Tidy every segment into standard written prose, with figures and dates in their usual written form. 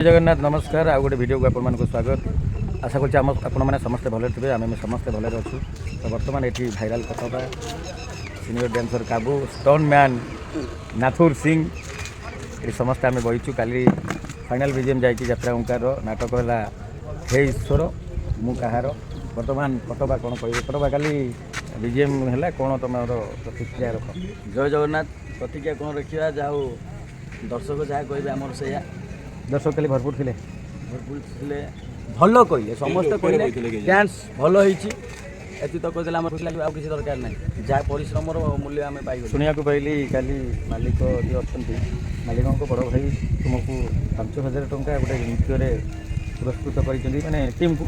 जगन्नाथ नमस्कार आ गोटे वीडियो को आपण स्वागत आशा कर समस्ते भले थे आम समस्ते भले अच्छु तो बर्तमान ये भाइराल कथा सीनियर डांसर काबू स्टोन मैन नाथुर सिंह ये समस्ते आम बहीचु काली फाइनाल बीजीएम जाइए यात्रा ओंकार नाटक है हे ईश्वर मु कहार बर्तमान कटबा कौन कह कटबा काली बीजीएम है कौन तुम प्रतिक्रिया रख जय जगन्नाथ प्रतिक्रिया कौन रखा जहाँ दर्शक जहाँ कहे आमर से दर्शक खाली भरपूर थे भल कहले समस्त कहले डांस भल होती तो कहते आम खुशी लगे किसी दरकार ना जहाँ परिश्रम मूल्य आम पाई शुणा पाइली काली मालिक जी अच्छा मालिकों बड़ भाई तुमको 5,000 टंका गोटे नृत्य पुरस्कृत कर टीम को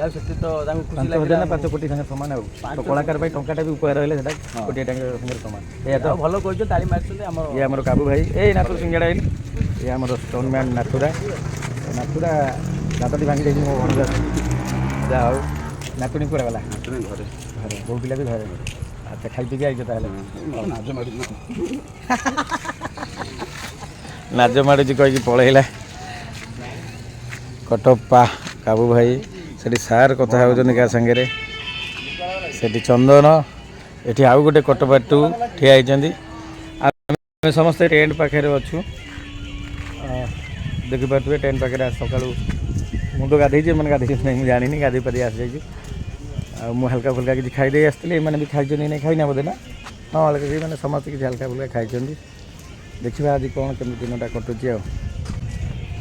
से तो 5,000 5 कोटी संगे सामान तो कलाकार टाटा भी उपहार रहा कोटी संगे सामान ये तो भल कह ताली मार ये आम काबू भाई ए नाथुर सिंगड़ा ये आम स्टोन मैन नाथुरा नाथुरा दादी भांगी देखिए मो भण जा नातुणी पूरा गला घरे घरे बो पिला भी घरे अच्छा खाई पी आई नाज माड़ी कही पलैला कटप्पा काबू भाई से सार कथा होती क्या सागे से चंदन ये आउ गोटे कटप्पा टू ठिया होती समस्ते टेंट पाखे अच्छु देखिपे टेंट पाखे सका मुझे गाधे मैंने गाधे नहीं जानी गाधे पाधे आसी जाइए मुझे हल्का फुल्का किसी खाई आसती मैंने भी खाई नहीं खाई बोधे ना हाँ हल्का मैंने समस्त किसी हल्का फुल्का खाई देखा आज कौन केमी दिनटा कटुची आ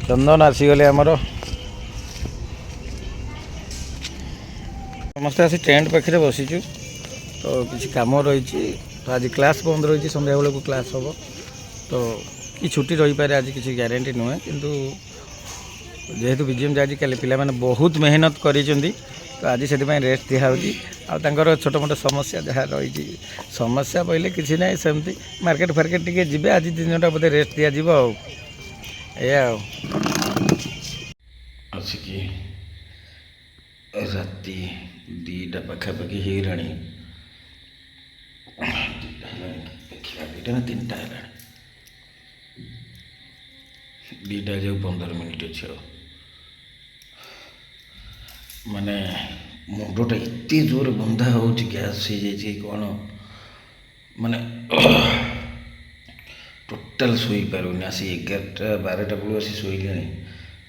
चंदन आसीगले आमर समस्ते आसी टेंट पाखे बसीचु तो किसी कम रही तो आज क्लास बंद रही संध्या बेलू क्लास हम तो कि छुट्टी रही पारे आज किसी ग्यारंटी नुहे किंतु जेहेतु बीजीएम जाए कल पे बहुत मेहनत कर तो आज से रेस्ट दिखाई आर छोट मोट समस्या जहाँ रही समस्या पहले किसी ना सेमती मार्केट फार्केट टे जी आज दिनटा बोधे रेस्ट दिज्व या राति 2टा पाखापाखि हो देखा 3टा है 2टा जो 15 मिनिट अच्छे माने मुंडटा एत जोर बंधा हो गैस हो जाए कौन माने टोटाल शोई पारूनी आसी 11टा 12टा बेलू आसी शोले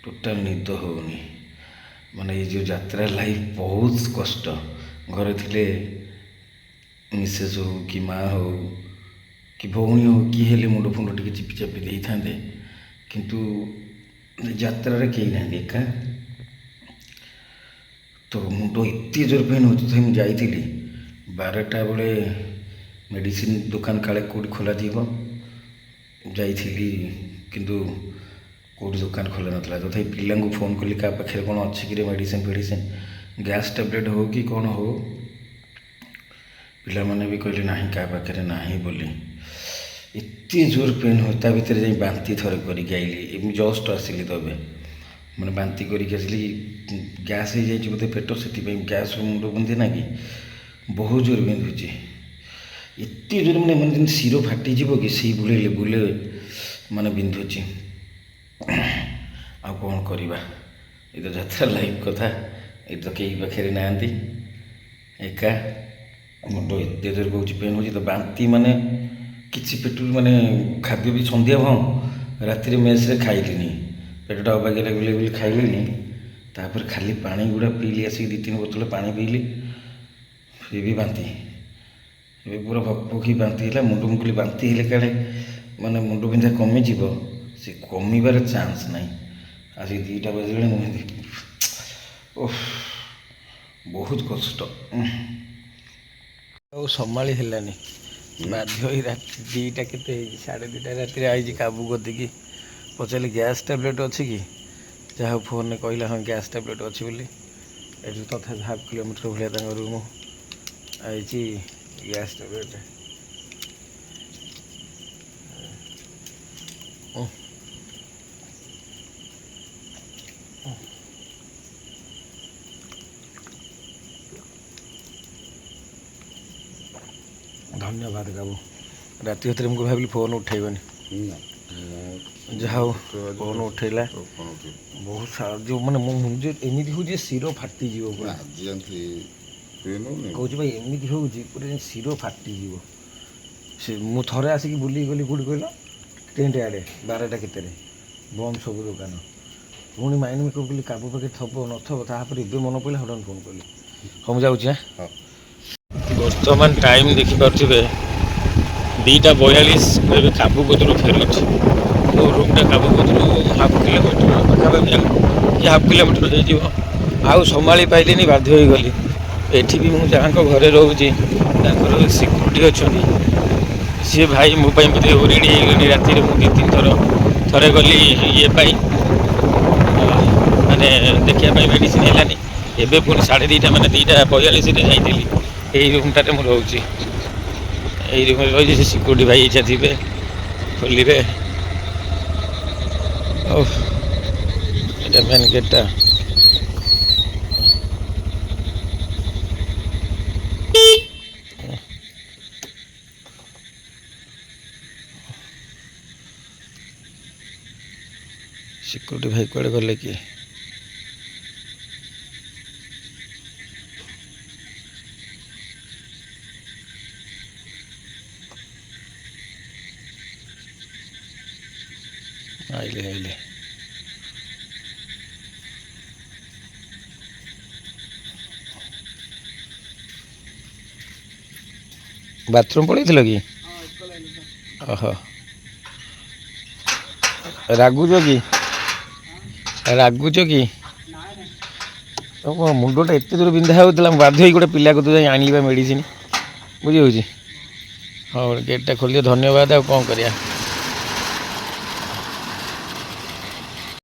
टोटाल निद होनी माने ये जो यात्रा लाइफ बहुत कष्ट घर थे मिसेस हो कि माँ हो कि भौणी हो कि हेले मुंड फुंड टे चिपी चापी दे था किंतु यात्रा कहीं ना एका तो मुंड एत जोर पेन हो मुझे जाइली 12टा बेले मेडिसिन दुकान काले कौट खोल जाइली किंतु कौट दुकान खोल नाला तथा पिला फोन कली क्या पाखे कौन अच्छी कि मेडिसिन फेडिसिन गैस टैबलेट हो कि कौन हो पिला माने भी कहले ना क्या पाखे ना बोली एत जोर पेन हो भितर जा बांती थरे करके आइली जस्ट आसिली तो मैंने बांती करके आसिली गैस हो जाए बोधे पेट से गैस मुंड बिंधे ना कि बहुत जोर बिंधुची एत जोर मैंने मैंने शिर फाटिज कि से बुले बुले माने बिंधुची आ कौन करवा ये तो यात्रा लाइफ कथा ये तो कई पाखे ना एका मुंड एत जोर कौच पेन हो तो बांती माने किसी पेट माने खाद्य भी सन्ध्या भाव राति मेस खाइली पेटा अबागिया लगे बोली खाइली तापर खाली पानी गुड़ा पीली आसिक 2-3 बोतल पानी पीली फिर भी बांती ये पूरा भकभकी बांती है मुंड मुकुली बांती है काले माने मुंड बिंधा कमिज से कमिबार चान्स ना आज 2टा बजे मुझे बहुत कष्ट संभाली है बाध्य राति 2टा के 2:30 राति आई काबू गदी पचारे गैस टैबलेट अच्छी कि जहाँ फोन ने कहला हाँ गैस टैबलेट अच्छी बोली ये तथा 1/2 किलोमीटर भाया रूम आई गैस टैबलेट धन्यवाद काबू राति होते मुझे भाविली फोन उठेबनी ଯାହା ହଉ ଫୋନ୍ ଉଠେଇଲା। ବହୁତ ସାରା ଯେଉଁ ମାନେ ମୋ ମୁଣ୍ଡ ଏମିତି ହେଉଛି ଶିର ଫାଟିଯିବ ପୁରା। କହୁଛି ଭାଇ ଏମିତି ହେଉଛି ପୁରା ଶିର ଫାଟିଯିବ। ସେ ମୁଁ ଥରେ ଆସିକି ବୁଲିକି ଗଲି କେଉଁଠି କହିଲ ଟେଣ୍ଟ ଆଡ଼େ 12ଟା କେତେରେ ବନ୍ଦ ସବୁ ଦୋକାନ। ପୁଣି ମାଇଣ୍ଡ ମେକଅପ୍ କଲି କାବୁ ପାଖରେ ଥବ ନଥବ, ତାପରେ ଏବେ ମନେ ପଡ଼ିଲା ହଠାତ୍ ଫୋନ୍ କଲି। ହଁ ମୁଁ ଯାଉଛି। ବର୍ତ୍ତମାନ ଟାଇମ୍ ଦେଖିପାରୁଥିବେ 2:42। ଏବେ କାବୁକତରୁ ଫେରୁଛି। ମୋ ରୁମ୍ଟା କାବୁକତରୁ ହାଫ୍ କିଲୋମିଟର ପାଖାପାଖି କି ହାଫ୍ କିଲୋମିଟର ହେଇଯିବ। ଆଉ ସମ୍ଭାଳି ପାଇଲିନି, ବାଧ୍ୟ ହୋଇଗଲି। ଏଠି ବି ମୁଁ ଯାହାଙ୍କ ଘରେ ରହୁଛି ତାଙ୍କର ସିକ୍ୟୁରିଟି ଅଛନ୍ତି। ସିଏ ଭାଇ ମୋ ପାଇଁ ମୋତେ ଓରିଡ଼ି ହେଇଗଲେଣି ରାତିରେ। ମୁଁ 2-3 ଥର ଥରେ ଗଲି ଇଏ ପାଇଁ ମାନେ ଦେଖିବା ପାଇଁ ମେଡ଼ିସିନ ହେଲାନି। ଏବେ ପୁଣି 2:30 ମାନେ 2:42ରେ ଯାଇଥିଲି। ଏଇ ରୁମ୍ଟାରେ ମୁଁ ରହୁଛି। ଏଇ ରୁମ୍ରେ ରହିଛି। ସେ ସିକ୍ୟୁରିଟି ଭାଇ ଇଚ୍ଛା ଥିବେ ଖୋଲିବେ। ଓ ଏଇଟା ମେନ୍ ଗେଟ୍ଟା। ସିକ୍ୟୁରିଟି ଭାଇ କୁଆଡ଼େ ଗଲେ କି? ଆଇଲେ। ବାଥରୁମ୍ ପଳେଇଥିଲ କି? ଓହୋ। ରାଗୁଛ କି? ମୋ ମୁଣ୍ଡଟା ଏତେ ଜୋର ବିନ୍ଧା ହେଉଥିଲା, ମୁଁ ବାଧ୍ୟ ହେଇକି ଗୋଟେ ପିଲାକୁ ଯାଇ ଆଣିଲି ବା ମେଡ଼ିସିନ। ବୁଝି ହେଉଛି। ହଉ ଗେଟ୍ଟା ଖୋଲିଦିଅ। ଧନ୍ୟବାଦ। ଆଉ କ'ଣ କରିବା।